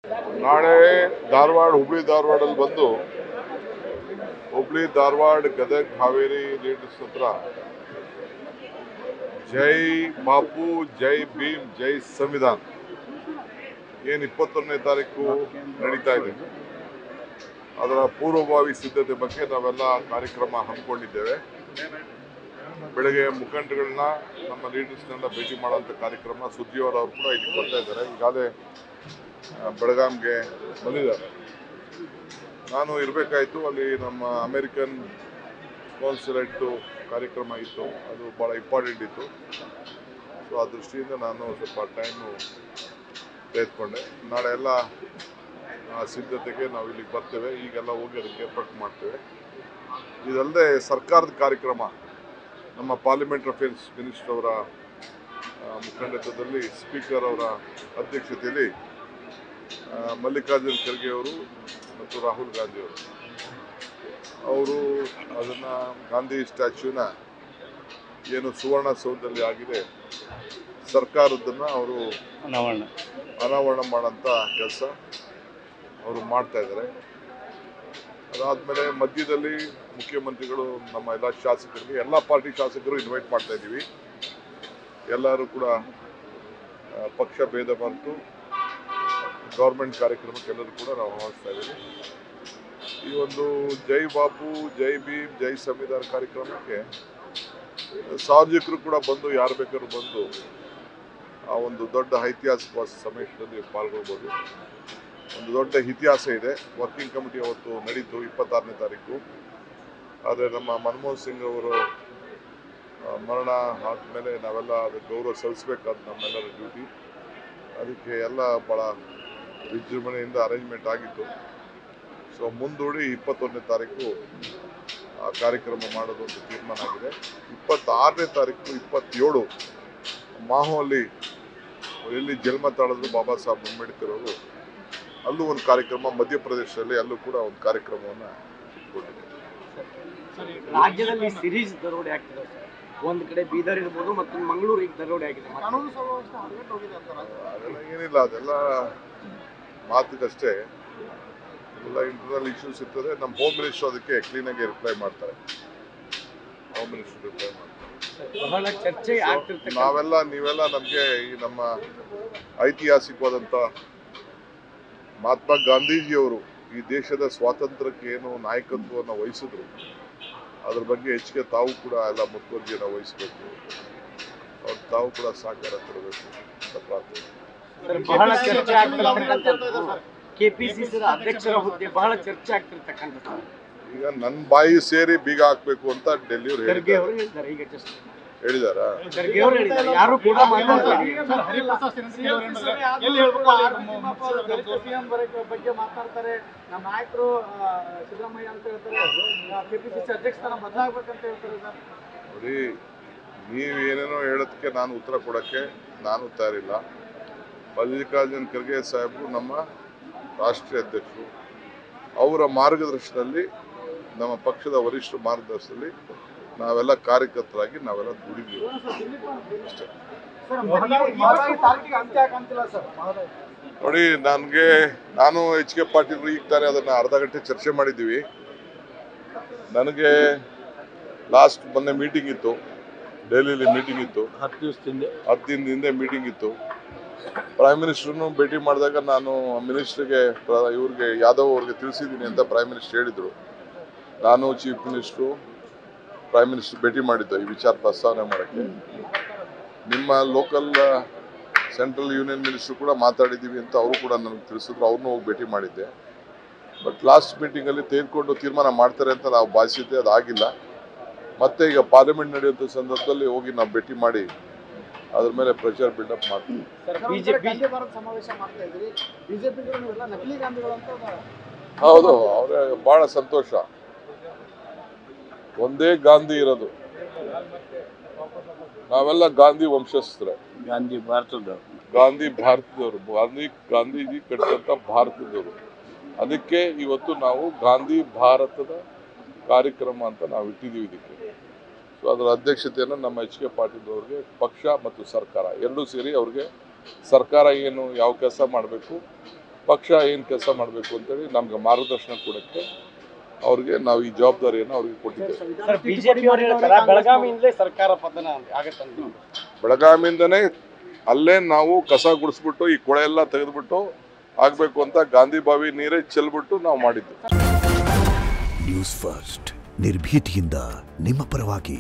ನಾಳೆ ಧಾರವಾಡ ಹುಬ್ಳಿ ಧಾರವಾಡಲ್ಲಿ ಬಂದು ಹುಬ್ಳಿ ಧಾರವಾಡ ಗದಗ ಹಾವೇರಿ ಲೀಡರ್ಸ್ ಹತ್ರ ಜೈ ಬಾಪು ಜೈ ಭೀಮ್ ಜೈ ಸಂವಿಧಾನ್ ಏನು 21ನೇ ತಾರೀಕು ನಡೀತಾ ಇದೆ. ಅದರ ಪೂರ್ವಭಾವಿ ಸಿದ್ಧತೆ ಬಗ್ಗೆ ನಾವೆಲ್ಲ ಕಾರ್ಯಕ್ರಮ ಹಮ್ಮಿಕೊಂಡಿದ್ದೇವೆ. ಬೆಳಗ್ಗೆ ಮುಖಂಡಗಳನ್ನ ನಮ್ಮ ಲೀಡರ್ಸ್ನೆಲ್ಲ ಭೇಟಿ ಮಾಡುವಂಥ ಕಾರ್ಯಕ್ರಮ ಸುದ್ದಿಯವರವರು ಕೂಡ ಇಲ್ಲಿ ಬರ್ತಾ ಇದ್ದಾರೆ. ಈಗಾಗಲೇ ಬೆಳಗಾಂಗೆ ಬಂದಿದ್ದಾರೆ. ನಾನು ಇರಬೇಕಾಯಿತು, ಅಲ್ಲಿ ನಮ್ಮ ಅಮೇರಿಕನ್ ಕಾನ್ಸುಲೇಟು ಕಾರ್ಯಕ್ರಮ ಇತ್ತು, ಅದು ಭಾಳ ಇಂಪಾರ್ಟೆಂಟ್ ಇತ್ತು. ಸೊ ಆ ದೃಷ್ಟಿಯಿಂದ ನಾನು ಸ್ವಲ್ಪ ಟೈಮು ತೆಗೆದುಕೊಂಡೆ. ನಾಳೆ ಎಲ್ಲ ಸಿದ್ಧತೆಗೆ ನಾವು ಇಲ್ಲಿಗೆ ಬರ್ತೇವೆ. ಈಗೆಲ್ಲ ಹೋಗಿ ಅದಕ್ಕೆ ಏರ್ಪಾಟ್ ಮಾಡ್ತೇವೆ. ಇದಲ್ಲದೆ ಸರ್ಕಾರದ ಕಾರ್ಯಕ್ರಮ ನಮ್ಮ ಪಾರ್ಲಿಮೆಂಟ್ ಅಫೇರ್ಸ್ ಮಿನಿಸ್ಟರ್ ಅವರ ಮುಖಂಡತ್ವದಲ್ಲಿ ಸ್ಪೀಕರ್ ಅವರ ಅಧ್ಯಕ್ಷತೆಯಲ್ಲಿ ಮಲ್ಲಿಕಾರ್ಜುನ್ ಖರ್ಗೆ ಅವರು ಮತ್ತು ರಾಹುಲ್ ಗಾಂಧಿ ಅವರು ಅದನ್ನು ಗಾಂಧಿ ಸ್ಟ್ಯಾಚ್ಯೂನ ಏನು ಸುವರ್ಣಸೌಧದಲ್ಲಿ ಆಗಿದೆ ಸರ್ಕಾರದನ್ನು ಅವರು ಅನಾವರಣ ಮಾಡೋಂಥ ಕೆಲಸ ಅವರು ಮಾಡ್ತಾ ಇದ್ದಾರೆ. ಅದಾದಮೇಲೆ ಮಧ್ಯದಲ್ಲಿ ಮುಖ್ಯಮಂತ್ರಿಗಳು ನಮ್ಮ ಎಲ್ಲ ಶಾಸಕರಿಗೆ, ಎಲ್ಲ ಪಾರ್ಟಿ ಶಾಸಕರು ಇನ್ವೈಟ್ ಮಾಡ್ತಾ ಇದ್ದೀವಿ. ಎಲ್ಲರೂ ಕೂಡ ಪಕ್ಷ ಭೇದ ಮರೆತು ಗೌರ್ಮೆಂಟ್ ಕಾರ್ಯಕ್ರಮಕ್ಕೆಲ್ಲರೂ ಕೂಡ ನಾವು ಆಹ್ವಾನಿಸ್ತಾ ಇದ್ದೀವಿ. ಈ ಒಂದು ಜೈ ಬಾಪು ಜೈ ಭೀಮ್ ಜೈ ಸಂವಿಧಾನ ಕಾರ್ಯಕ್ರಮಕ್ಕೆ ಸಾರ್ವಜನಿಕರು ಕೂಡ ಬಂದು, ಯಾರು ಬೇಕಾದ್ರೂ ಬಂದು ಆ ಒಂದು ದೊಡ್ಡ ಐತಿಹಾಸಿಕ ಸಮಾವೇಶದಲ್ಲಿ ಪಾಲ್ಗೊಳ್ಬೋದು. ಒಂದು ದೊಡ್ಡ ಇತಿಹಾಸ ಇದೆ. ವರ್ಕಿಂಗ್ ಕಮಿಟಿ ಅವತ್ತು ನಡೀತು 26ನೇ ತಾರೀಕು. ಆದರೆ ನಮ್ಮ ಮನಮೋಹನ್ ಸಿಂಗ್ ಅವರು ಮರಣ ಆದಮೇಲೆ ನಾವೆಲ್ಲ ಅದಕ್ಕೆ ಗೌರವ ಸಲ್ಲಿಸಬೇಕಾದ ನಮ್ಮೆಲ್ಲರ ಡ್ಯೂಟಿ. ಅದಕ್ಕೆ ಎಲ್ಲ ಭಾಳ ವಿಜೃಂಭಣೆಯಿಂದ ಅರೇಂಜ್ಮೆಂಟ್ ಆಗಿತ್ತು. ಸೊ ಮುಂದೂಡಿ 21ನೇ ತಾರೀಕು ಆ ಕಾರ್ಯಕ್ರಮ ಮಾಡೋದು ಒಂದು ತೀರ್ಮಾನ ಆಗಿದೆ. 26ನೇ ತಾರೀಕು 27 ಮಾಹೋಲಿ ಎಲ್ಲಿ ಜನ್ಮ ತಾಳಿದ್ರು ಬಾಬಾ ಸಾಹೇಬ್ ಅಂಬೇಡ್ಕರ್ ಅವರು, ಅಲ್ಲೂ ಒಂದು ಕಾರ್ಯಕ್ರಮ, ಮಧ್ಯಪ್ರದೇಶದಲ್ಲಿ ಅಲ್ಲೂ ಕೂಡ ಒಂದು ಕಾರ್ಯಕ್ರಮವನ್ನು ಇಟ್ಕೊಂಡಿದೆ. ರಾಜ್ಯದಲ್ಲಿ ಸಿರೀಸ್ ದರೋಡೆ ಆಗ್ತಿದೆ. ಒಂದು ಕಡೆ ಬೀದರ್ ಇರ್ಬೋದು ಮತ್ತು ಮಂಗಳೂರಿಗೆ ದರೋಡೆ ಆಗಿದೆ. ಅದೆಲ್ಲ ಏನಿಲ್ಲ, ಅದೆಲ್ಲ ಮಾತುಕಷ್ಟೇ. ಎಲ್ಲ ಇಂಟರ್ನಲ್ ಇಶ್ಯೂಸ್ ಇರ್ತದೆ. ನಮ್ಮ ಹೋಮ್ ಮಿನಿಸ್ಟರ್ ಅದಕ್ಕೆ ಕ್ಲೀನಾಗಿ ರಿಪ್ಲೈ ಮಾಡ್ತಾರೆ. ಹೋಮ್ ಮಿನಿಸ್ಟರ್ ರಿಪ್ಲೈ ಮಾಡ್ತಾರೆ. ಬಹಳ ಚರ್ಚೆ ಆಗ್ತಿರ್ತದೆ. ನೀವೆಲ್ಲ ನಮಗೆ ಈ ನಮ್ಮ ಐತಿಹಾಸಿಕವಾದಂಥ ಮಹಾತ್ಮ ಗಾಂಧೀಜಿಯವರು ಈ ದೇಶದ ಸ್ವಾತಂತ್ರ್ಯಕ್ಕೆ ಏನು ನಾಯಕತ್ವವನ್ನು ವಹಿಸಿದ್ರು, ಅದ್ರ ಬಗ್ಗೆ ಹೆಚ್ಚಿಗೆ ತಾವು ಕೂಡ ಎಲ್ಲ ಮುತುವರ್ಜಿಯನ್ನು ವಹಿಸಬೇಕು. ಅವ್ರು ತಾವು ಕೂಡ ಸಹಕಾರ ಕೊಡಬೇಕು ಅಂತ ಪ್ರಾರ್ಥನೆ. ಬಹಳ ಚರ್ಚೆ ಆಗ್ತಿರ್ತಕ್ಕಂಥದ್ದು ಕೆಪಿಸಿಸಿ ಅಧ್ಯಕ್ಷರ ಹುದ್ದೆ ಬಹಳ ಚರ್ಚೆ ಆಗ್ತಿರ್ತಕ್ಕಂಥದ್ದು. ಈಗ ನನ್ನ ಬಾಯಿ ಸೇರಿ ಬೀಗ ಹಾಕ್ಬೇಕು ಅಂತ ಡೆಲ್ಲಿಯವರು ಹೇಳಿದ್ದಾರೆ. ಈಗ ಜಸ್ಟ್ ಹೇಳಿದಾರ. ಯಾರು ಕೂಡ ಬಗ್ಗೆ ಮಾತಾಡ್ತಾರೆ. ನಮ್ಮ ನಾಯಕರು ಸಿದ್ದರಾಮಯ್ಯ ಅಂತ ಹೇಳ್ತಾರೆ, ಕೆಪಿಸಿಸಿ ಅಧ್ಯಕ್ಷ ಸ್ಥಾನ ಬದಲಾಗಬೇಕಂತ ಹೇಳ್ತಾರೆ. ನೋಡಿ, ನೀವೇನೇನೋ ಹೇಳೋದಕ್ಕೆ ನಾನು ಉತ್ತರ ಕೊಡೋಕ್ಕೆ ನಾನು ತಯಾರಿಲ್ಲ. ಮಲ್ಲಿಕಾರ್ಜುನ್ ಖರ್ಗೆ ಸಾಹೇಬರು ನಮ್ಮ ರಾಷ್ಟ್ರೀಯ ಅಧ್ಯಕ್ಷರು. ಅವರ ಮಾರ್ಗದರ್ಶನದಲ್ಲಿ, ನಮ್ಮ ಪಕ್ಷದ ವರಿಷ್ಠ ಮಾರ್ಗದರ್ಶನದಲ್ಲಿ ನಾವೆಲ್ಲ ಕಾರ್ಯಕರ್ತರಾಗಿ ನಾವೆಲ್ಲ ದುಡಿದೀವಿ ಅಷ್ಟೇ. ನೋಡಿ, ನಾನು ಎಚ್ ಕೆ ಪಾಟೀಲ್ ಈಗ ತಾನೇ ಅದನ್ನು ಅರ್ಧ ಗಂಟೆ ಚರ್ಚೆ ಮಾಡಿದ್ದೀವಿ. ನನಗೆ ಲಾಸ್ಟ್ ಮೊನ್ನೆ ಮೀಟಿಂಗ್ ಇತ್ತು, ಡೆಲ್ಲಿಲಿ ಮೀಟಿಂಗ್ ಇತ್ತು, 10 ದಿನದ ಹಿಂದೆ ಮೀಟಿಂಗ್ ಇತ್ತು. ಪ್ರೈಮ್ ಮಿನಿಸ್ಟರ್ನು ಭೇಟಿ ಮಾಡಿದಾಗ ನಾನು ಮಿನಿಸ್ಟ್ರಿಗೆ, ಇವ್ರಿಗೆ ಯಾದವ್ ಅವ್ರಿಗೆ ತಿಳಿಸಿದ್ದೀನಿ ಅಂತ ಪ್ರೈಮ್ ಮಿನಿಸ್ಟರ್ ಹೇಳಿದರು. ನಾನು ಚೀಫ್ ಮಿನಿಸ್ಟ್ರು ಪ್ರೈಮ್ ಮಿನಿಸ್ಟರ್ ಭೇಟಿ ಮಾಡಿದ್ದು ಈ ವಿಚಾರ ಪ್ರಸ್ತಾವನೆ ಮಾಡೋಕ್ಕೆ. ನಿಮ್ಮ ಲೋಕಲ್ ಸೆಂಟ್ರಲ್ ಯೂನಿಯನ್ ಮಿನಿಸ್ಟ್ರು ಕೂಡ ಮಾತಾಡಿದ್ದೀವಿ ಅಂತ ಅವರು ಕೂಡ ನನಗೆ ತಿಳಿಸಿದ್ರು. ಅವ್ರನ್ನೂ ಹೋಗಿ ಭೇಟಿ ಮಾಡಿದ್ದೆ. ಬಟ್ ಲಾಸ್ಟ್ ಮೀಟಿಂಗಲ್ಲಿ ತೆಗೆದುಕೊಂಡು ತೀರ್ಮಾನ ಮಾಡ್ತಾರೆ ಅಂತ ನಾವು ಭಾವಿಸಿದ್ದೆ, ಅದಾಗಿಲ್ಲ. ಮತ್ತೆ ಈಗ ಪಾರ್ಲಿಮೆಂಟ್ ನಡೆಯುವಂಥ ಸಂದರ್ಭದಲ್ಲಿ ಹೋಗಿ ನಾವು ಭೇಟಿ ಮಾಡಿ ಅದ್ರ ಮೇಲೆ ಪ್ರೆಷರ್ ಬಿಲ್ಡಪ್ ಮಾಡ್ತೀವಿ. ಹೌದು, ಅವರೇ ಭಾಳ ಸಂತೋಷ. ಒಂದೇ ಗಾಂಧಿ ಇರೋದು, ನಾವೆಲ್ಲ ಗಾಂಧಿ ವಂಶಸ್ಥರೇ. ಗಾಂಧಿ ಭಾರತದವರು, ಗಾಂಧೀಜಿ ಕಟ್ಟಿದಂಥ ಭಾರತದವರು. ಅದಕ್ಕೆ ಇವತ್ತು ನಾವು ಗಾಂಧಿ ಭಾರತದ ಕಾರ್ಯಕ್ರಮ ಅಂತ ನಾವು ಇಟ್ಟಿದ್ದೀವಿ ಇದಕ್ಕೆ. ಸೊ ಅದರ ಅಧ್ಯಕ್ಷತೆಯನ್ನು ನಮ್ಮ ಎಚ್ ಕೆ ಪಾಟೀಲ್ ಅವರಿಗೆ ಪಕ್ಷ ಮತ್ತು ಸರ್ಕಾರ ಎರಡೂ ಸೇರಿ ಅವ್ರಿಗೆ ಸರ್ಕಾರ ಏನು ಯಾವ ಕೆಲಸ ಮಾಡಬೇಕು ಪಕ್ಷ ಏನು ಕೆಲಸ ಮಾಡಬೇಕು ಅಂತೇಳಿ ನಮ್ಗೆ ಮಾರ್ಗದರ್ಶನ ಕೊಡೋಕ್ಕೆ ಅವ್ರಿಗೆ ನಾವು ಈ ಜವಾಬ್ದಾರಿಯನ್ನು ಅವ್ರಿಗೆ ಕೊಟ್ಟಿದ್ದೇವೆ. ಬಿಜೆಪಿ ಬೆಳಗಾವಿಯಿಂದಲೇ ಸರ್ಕಾರ ಪತನ ಆಗತ್ತಂತ. ಬೆಳಗಾವಿಯಿಂದನೇ ಅಲ್ಲೇ ನಾವು ಕಸ ಗುಡಿಸ್ಬಿಟ್ಟು ಈ ಕೊಳೆ ಎಲ್ಲ ತೆಗೆದುಬಿಟ್ಟು ಆಗಬೇಕು ಅಂತ ಗಾಂಧಿ ಬಾವಿ ನೀರೇ ಚೆಲ್ಬಿಟ್ಟು ನಾವು ಮಾಡಿದ್ದು. ನ್ಯೂಸ್ ಫಸ್ಟ್ ನಿರ್ಭೀತಿಯಿಂದ ನಿಮ್ಮ ಪರವಾಗಿ.